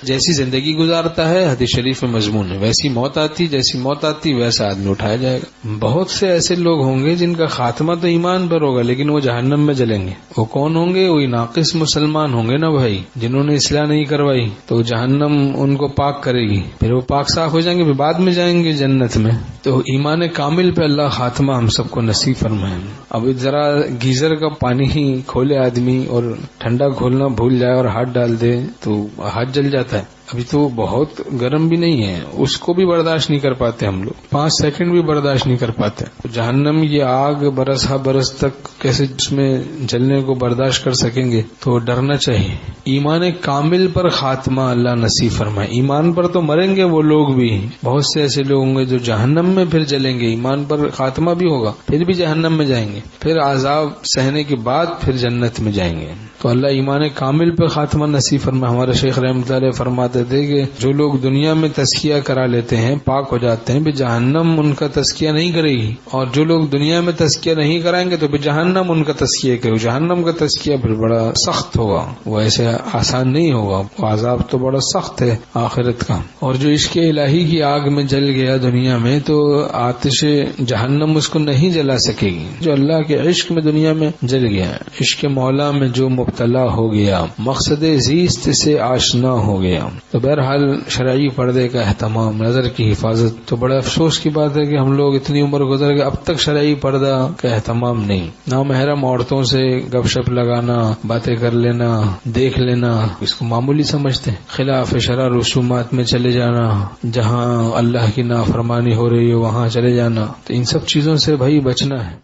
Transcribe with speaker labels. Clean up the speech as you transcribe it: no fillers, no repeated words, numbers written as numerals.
Speaker 1: جیسی زندگی گزارتا ہے حدیث شریف میں مضمون ہے، ویسی موت آتی، جیسی موت آتی ویسا آدمی اٹھایا جائے گا۔ بہت سے ایسے لوگ ہوں گے جن کا خاتمہ تو ایمان پر ہوگا لیکن وہ جہنم میں جلیں گے۔ وہ کون ہوں گے؟ وہی ناقص مسلمان ہوں گے نا بھائی، جنہوں نے اصلاح نہیں کروائی، تو جہنم ان کو پاک کرے گی، پھر وہ پاک صاف ہو جائیں گے، پھر بعد میں جائیں گے جنت میں۔ تو ایمان کامل پہ اللہ خاتمہ ہم سب کو نصیب فرمائے۔ اب ذرا گیزر کا پانی ہی کھولے آدمی اور ٹھنڈا کھولنا بھول جائے اور ہاتھ ڈال دے تو ہاتھ جل جاتا ہے۔ ابھی تو بہت گرم بھی نہیں ہے، اس کو بھی برداشت نہیں کر پاتے ہم لوگ، 5 سیکنڈ بھی برداشت نہیں کر پاتے۔ جہنم یہ آگ برس ہا برس تک کیسے اس میں جلنے کو برداشت کر سکیں گے؟ تو ڈرنا چاہیے۔ ایمان کامل پر خاتمہ اللہ نصیب فرمائے۔ ایمان پر تو مریں گے وہ لوگ بھی، بہت سے ایسے لوگ ہوں گے جو جہنم میں پھر جلیں گے، ایمان پر خاتمہ بھی ہوگا پھر بھی جہنم میں جائیں گے، پھر عذاب سہنے کے بعد پھر جنت میں جائیں گے۔ تو اللہ ایمان کامل پہ خاتمہ نصیب فرمائے۔ ہمارے شیخ رحمۃ اللہ فرماتے تھے کہ جو لوگ دنیا میں تزکیہ کرا لیتے ہیں، پاک ہو جاتے ہیں، بھی جہنم ان کا تزکیہ نہیں کرے گی، اور جو لوگ دنیا میں تزکیہ نہیں کرائیں گے تو بھی جہنم ان کا تزکیہ کرے گی۔ جہنم کا تزکیہ پھر بڑا سخت ہوگا، وہ ایسے آسان نہیں ہوگا، وہ عذاب تو بڑا سخت ہے آخرت کا۔ اور جو عشق الہی کی آگ میں جل گیا دنیا میں تو آتش جہنم اس کو نہیں جلا سکے گی۔ جو اللہ کے عشق میں دنیا میں جل گیا، عشق مولا میں جو مبتلا ہو گیا، مقصد زیست سے آشنا ہو گیا۔ تو بہرحال شرعی پردے کا اہتمام، نظر کی حفاظت، تو بڑے افسوس کی بات ہے کہ ہم لوگ اتنی عمر گزر گئے اب تک شرعی پردہ کا اہتمام نہیں۔ نامحرم عورتوں سے گپ شپ لگانا، باتیں کر لینا، دیکھ لینا، اس کو معمولی سمجھتے ہیں۔ خلاف شرع رسومات میں چلے جانا، جہاں اللہ کی نافرمانی ہو رہی ہے وہاں چلے جانا، تو ان سب چیزوں سے بھائی بچنا ہے۔